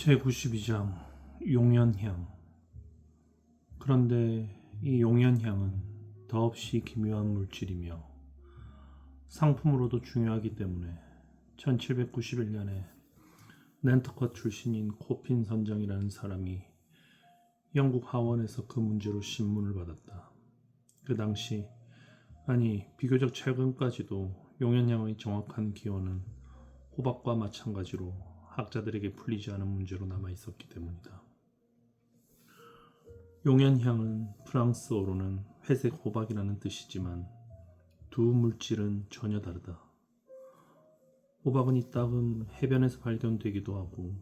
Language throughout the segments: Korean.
제92장 용연향. 그런데 이 용연향은 더없이 기묘한 물질이며 상품으로도 중요하기 때문에 1791년에 낸터컷 출신인 코핀 선장이라는 사람이 영국 하원에서 그 문제로 신문을 받았다. 그 당시, 아니 비교적 최근까지도 용연향의 정확한 기원은 호박과 마찬가지로 학자들에게 풀리지 않은 문제로 남아 있었기 때문이다. 용연향은 프랑스어로는 회색 호박이라는 뜻이지만 두 물질은 전혀 다르다. 호박은 이따금 해변에서 발견되기도 하고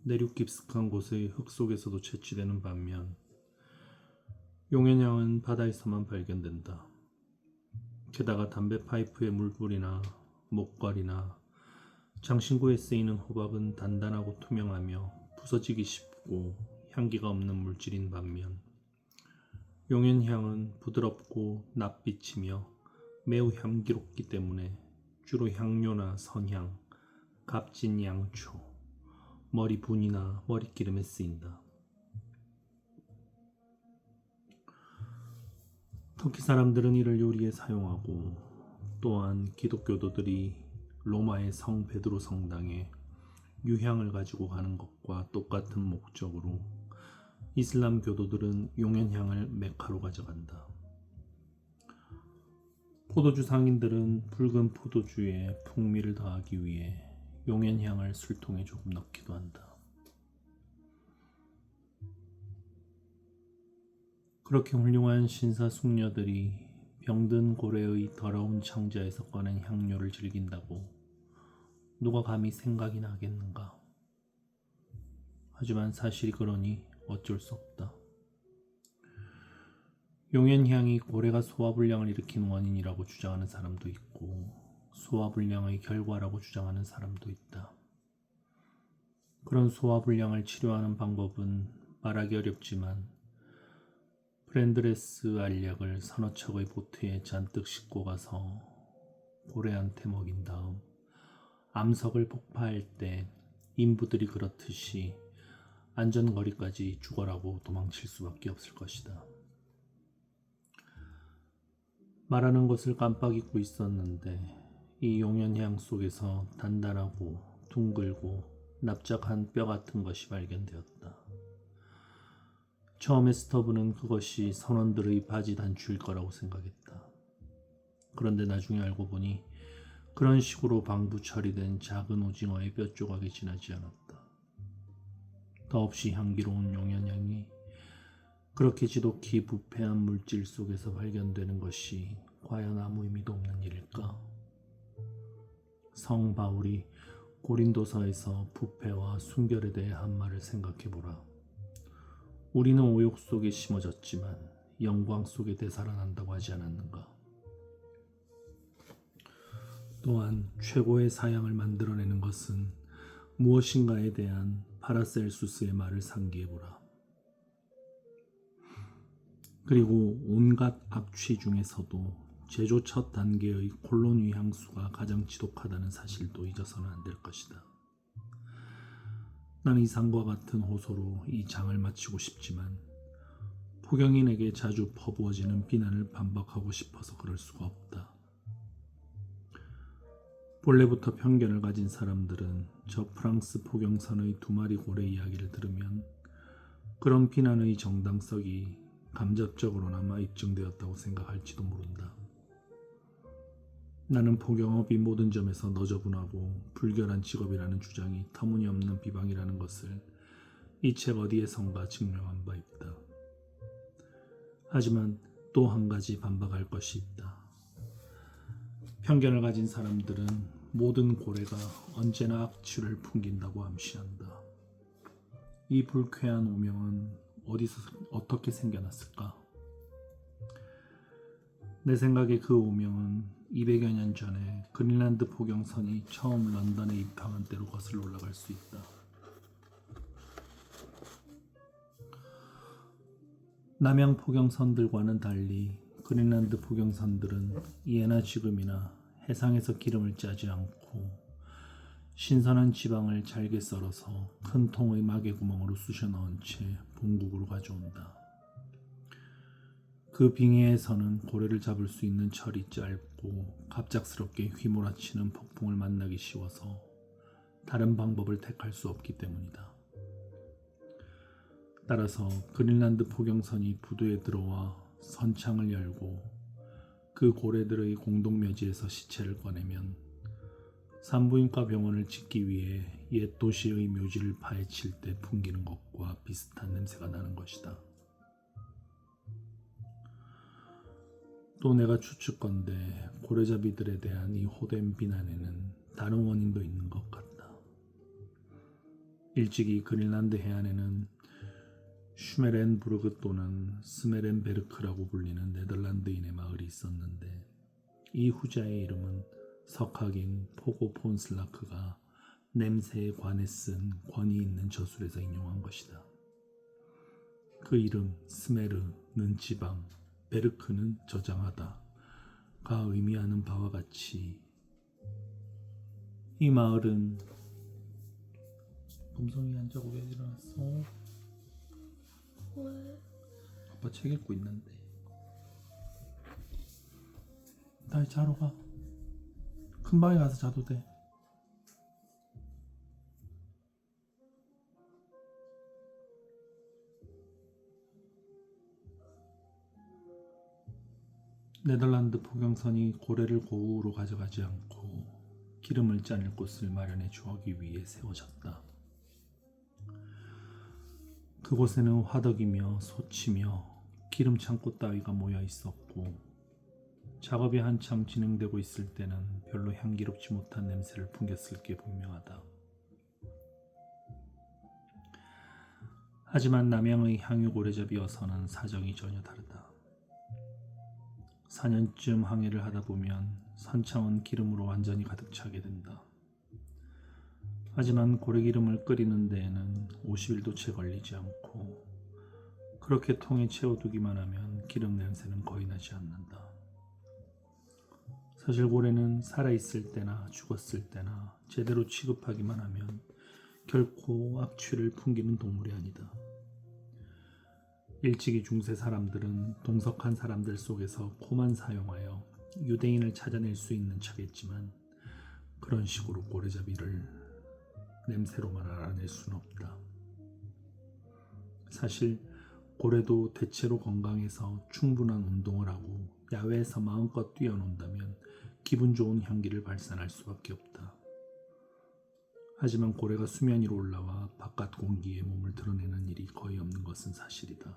내륙 깊숙한 곳의 흙 속에서도 채취되는 반면 용연향은 바다에서만 발견된다. 게다가 담배 파이프의 물불이나 목걸이나 장신구에 쓰이는 호박은 단단하고 투명하며 부서지기 쉽고 향기가 없는 물질인 반면 용연향은 부드럽고 낯빛이며 매우 향기롭기 때문에 주로 향료나 선향, 값진 양초, 머리분이나 머릿기름에 쓰인다. 터키 사람들은 이를 요리에 사용하고 또한 기독교도들이 로마의 성 베드로 성당에 유향을 가지고 가는 것과 똑같은 목적으로 이슬람 교도들은 용연향을 메카로 가져간다. 포도주 상인들은 붉은 포도주에 풍미를 더하기 위해 용연향을 술통에 조금 넣기도 한다. 그렇게 훌륭한 신사숙녀들이 병든 고래의 더러운 창자에서 꺼낸 향료를 즐긴다고 누가 감히 생각이 나겠는가? 하지만 사실이 그러니 어쩔 수 없다. 용연향이 고래가 소화불량을 일으키는 원인이라고 주장하는 사람도 있고 소화불량의 결과라고 주장하는 사람도 있다. 그런 소화불량을 치료하는 방법은 말하기 어렵지만 브랜드레스 알약을 서너 척의 보트에 잔뜩 싣고 가서 고래한테 먹인 다음 암석을 폭파할 때 인부들이 그렇듯이 안전거리까지 죽어라고 도망칠 수밖에 없을 것이다. 말하는 것을 깜빡 잊고 있었는데 이 용연향 속에서 단단하고 둥글고 납작한 뼈 같은 것이 발견되었다. 처음에 스터브는 그것이 선원들의 바지 단추일 거라고 생각했다. 그런데 나중에 알고 보니 그런 식으로 방부 처리된 작은 오징어의 뼈 조각이 지나지 않았다. 더없이 향기로운 용연향이 그렇게 지독히 부패한 물질 속에서 발견되는 것이 과연 아무 의미도 없는 일일까? 성 바울이 고린도서에서 부패와 순결에 대해 한 말을 생각해보라. 우리는 오욕 속에 심어졌지만 영광 속에 되살아난다고 하지 않았는가? 또한 최고의 사양을 만들어내는 것은 무엇인가에 대한 파라셀수스의 말을 상기해보라. 그리고 온갖 악취 중에서도 제조 첫 단계의 콜로니 향수가 가장 지독하다는 사실도 잊어서는 안 될 것이다. 나는 이상과 같은 호소로 이 장을 마치고 싶지만 포경인에게 자주 퍼부어지는 비난을 반박하고 싶어서 그럴 수가 없다. 본래부터 편견을 가진 사람들은 저 프랑스 포경선의 두 마리 고래 이야기를 들으면 그런 비난의 정당성이 감접적으로나마 입증되었다고 생각할지도 모른다. 나는 포경업이 모든 점에서 너저분하고 불결한 직업이라는 주장이 터무니없는 비방이라는 것을 이 책 어디에선가 증명한 바 있다. 하지만 또 한 가지 반박할 것이 있다. 편견을 가진 사람들은 모든 고래가 언제나 악취를 풍긴다고 암시한다. 이 불쾌한 오명은 어디서 어떻게 생겨났을까? 내 생각에 그 오명은 200여 년 전에 그린란드 포경선이 처음 런던에 입항한 때로 거슬러 올라갈 수 있다. 남양 포경선들과는 달리 그린란드 포경선들은 예나 지금이나 해상에서 기름을 짜지 않고 신선한 지방을 잘게 썰어서 큰 통의 마개구멍으로 쑤셔 넣은 채 본국으로 가져온다. 그 빙해에서는 고래를 잡을 수 있는 철이 짧고 갑작스럽게 휘몰아치는 폭풍을 만나기 쉬워서 다른 방법을 택할 수 없기 때문이다. 따라서 그린란드 포경선이 부두에 들어와 선창을 열고 그 고래들의 공동묘지에서 시체를 꺼내면 산부인과 병원을 짓기 위해 옛 도시의 묘지를 파헤칠 때 풍기는 것과 비슷한 냄새가 나는 것이다. 또 내가 추측건대 고래잡이들에 대한 이 호된 비난에는 다른 원인도 있는 것 같다. 일찍이 그린란드 해안에는 슈메렌부르그 또는 스메렌베르크라고 불리는 네덜란드인의 마을이 있었는데 이 후자의 이름은 석학인 포고 폰슬라크가 냄새에 관해 쓴 권위 있는 저술에서 인용한 것이다. 그 이름 스메르는 지방, 베르크는 저장하다가 의미하는 바와 같이 이 마을은 금성이 안 자고 왜 일어났어? 왜? 아빠 책 읽고 있는데. 다시 자러 가. 큰 방에 가서 자도 돼. 네덜란드 포경선이 고래를 고국으로 가져가지 않고 기름을 짜낼 곳을 마련해 주기 위해 세워졌다. 그곳에는 화덕이며 소치며 기름 창고 따위가 모여 있었고 작업이 한참 진행되고 있을 때는 별로 향기롭지 못한 냄새를 풍겼을 게 분명하다. 하지만 남양의 향유고래잡이어서는 사정이 전혀 다르다. 4년쯤 항해를 하다 보면 선창은 기름으로 완전히 가득 차게 된다. 하지만 고래기름을 끓이는 데에는 50일도 채 걸리지 않고 그렇게 통에 채워두기만 하면 기름 냄새는 거의 나지 않는다. 사실 고래는 살아있을 때나 죽었을 때나 제대로 취급하기만 하면 결코 악취를 풍기는 동물이 아니다. 일찍이 중세 사람들은 동석한 사람들 속에서 코만 사용하여 유대인을 찾아낼 수 있는 척했지만 그런 식으로 고래잡이를 냄새로만 알아낼 수는 없다. 사실 고래도 대체로 건강해서 충분한 운동을 하고 야외에서 마음껏 뛰어논다면 기분 좋은 향기를 발산할 수밖에 없다. 하지만 고래가 수면 위로 올라와 바깥 공기에 몸을 드러내는 일이 거의 없는 것은 사실이다.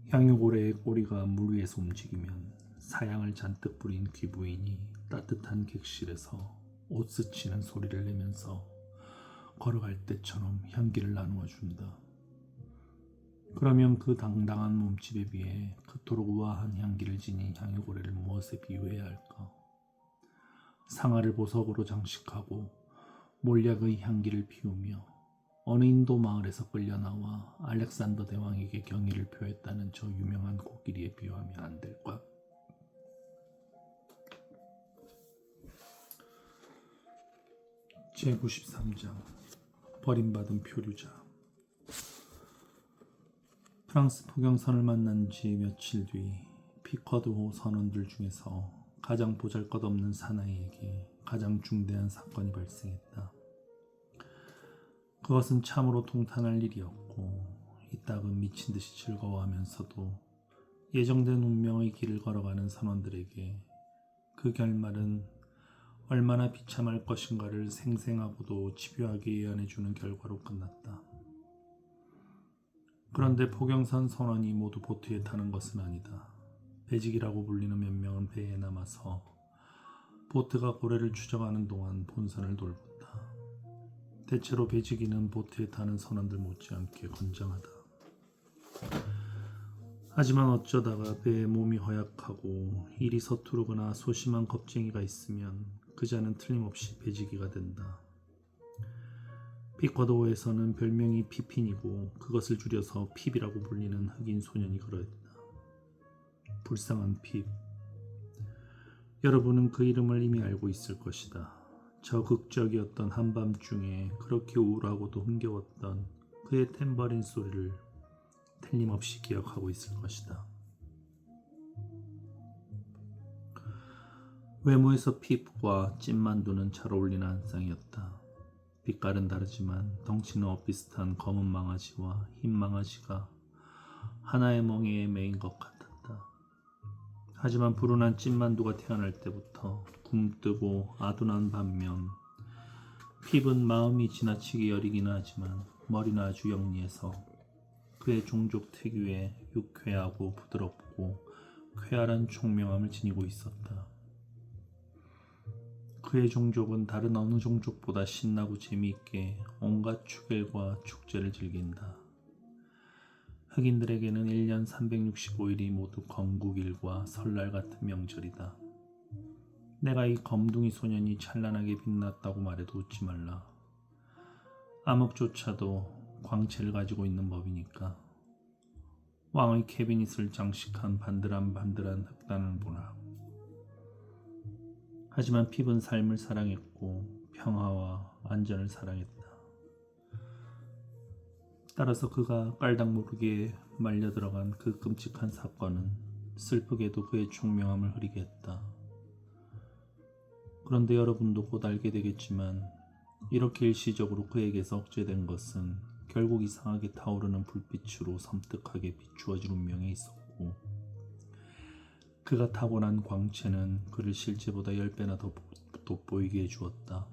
향유고래의 꼬리가 물 위에서 움직이면 사양을 잔뜩 뿌린 귀부인이 따뜻한 객실에서 옷 스치는 소리를 내면서 걸어갈 때처럼 향기를 나누어 준다. 그러면 그 당당한 몸집에 비해 그토록 우아한 향기를 지닌 향유고래를 무엇에 비유해야 할까? 상아를 보석으로 장식하고 몰약의 향기를 피우며 어느 인도 마을에서 끌려나와 알렉산더 대왕에게 경의를 표했다는 저 유명한 코끼리에 비유하면 안 될까? 제93장 버림받은 표류자. 프랑스 포경선을 만난 지 며칠 뒤 피커드호 선원들 중에서 가장 보잘것없는 사나이에게 가장 중대한 사건이 발생했다. 그것은 참으로 통탄할 일이었고 이따금 미친 듯이 즐거워하면서도 예정된 운명의 길을 걸어가는 선원들에게 그 결말은 얼마나 비참할 것인가를 생생하고도 집요하게 예언해주는 결과로 끝났다. 그런데 포경선 선원이 모두 보트에 타는 것은 아니다. 배직이라고 불리는 몇 명은 배에 남아서 보트가 고래를 추적하는 동안 본선을 돌본다. 대체로 배지기는 보트에 타는 선원들 못지않게 건장하다. 하지만 어쩌다가 배의 몸이 허약하고 일이 서투르거나 소심한 겁쟁이가 있으면 그 자는 틀림없이 배지기가 된다. 피커도에서는 별명이 피핀이고 그것을 줄여서 핍이라고 불리는 흑인 소년이 그러했다. 불쌍한 핍. 여러분은 그 이름을 이미 알고 있을 것이다. 저극적이었던 한밤중에 그렇게 우울하고도 흥겨웠던 그의 탬버린 소리를 틀림없이 기억하고 있을 것이다. 외모에서 핍과 찐만두는 잘 어울리는 한 쌍이었다. 빛깔은 다르지만 덩치는 엇비슷한 검은 망아지와 흰 망아지가 하나의 멍에에 매인 것 같았다. 하지만 불운한 찐만두가 태어날 때부터 굼뜨고 아둔한 반면 핍은 마음이 지나치게 여리기는 하지만 머리는 아주 영리해서 그의 종족 특유의 유쾌하고 부드럽고 쾌활한 총명함을 지니고 있었다. 그의 종족은 다른 어느 종족보다 신나고 재미있게 온갖 축일과 축제를 즐긴다. 흑인들에게는 1년 365일이 모두 건국일과 설날 같은 명절이다. 내가 이 검둥이 소년이 찬란하게 빛났다고 말해도 웃지 말라. 암흑조차도 광채를 가지고 있는 법이니까. 왕의 캐비닛을 장식한 반들한 흑단을 보라. 하지만 핍은 삶을 사랑했고 평화와 안전을 사랑했다. 따라서 그가 깔딱 모르게 말려 들어간 그 끔찍한 사건은 슬프게도 그의 총명함을 흐리게 했다. 그런데 여러분도 곧 알게 되겠지만 이렇게 일시적으로 그에게서 억제된 것은 결국 이상하게 타오르는 불빛으로 섬뜩하게 비추어진 운명에 있었고 그가 타고난 광채는 그를 실제보다 10배나 더 돋보이게 해주었다.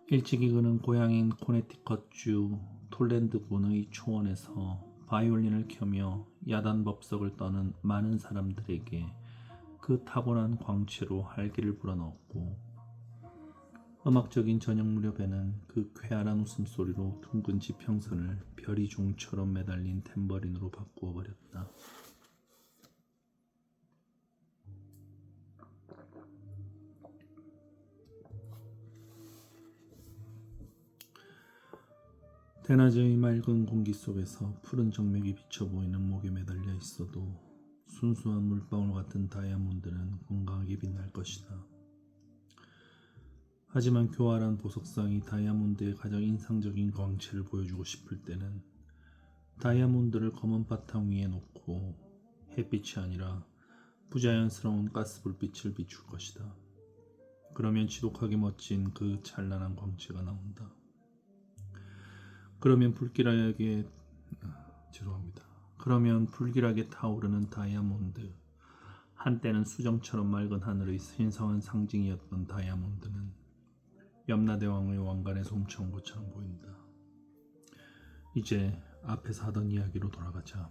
일찍이 그는 고향인 코네티컷주 톨랜드군의 초원에서 바이올린을 켜며 야단법석을 떠는 많은 사람들에게 그 타고난 광채로 활기를 불어넣었고 음악적인 저녁 무렵에는 그 쾌활한 웃음소리로 둥근 지평선을 별이 종처럼 매달린 탬버린으로 바꾸어 버렸다. 대낮의 맑은 공기 속에서 푸른 정맥이 비쳐 보이는 목에 매달려 있어도 순수한 물방울 같은 다이아몬드는 건강하게 빛날 것이다. 하지만 교활한 보석상이 다이아몬드의 가장 인상적인 광채를 보여주고 싶을 때는 다이아몬드를 검은 바탕 위에 놓고 햇빛이 아니라 부자연스러운 가스불빛을 비출 것이다. 그러면 지독하게 멋진 그 찬란한 광채가 나온다. 그러면 불길하게 타오르는 다이아몬드, 한때는 수정처럼 맑은 하늘의 신성한 상징이었던 다이아몬드는 염라대왕의 왕관의 솜청구처럼 보인다. 이제 앞에서 하던 이야기로 돌아가자.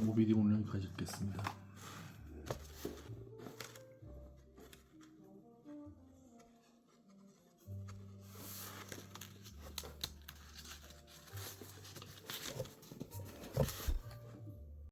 모비디 오늘 여기까지 읽겠습니다.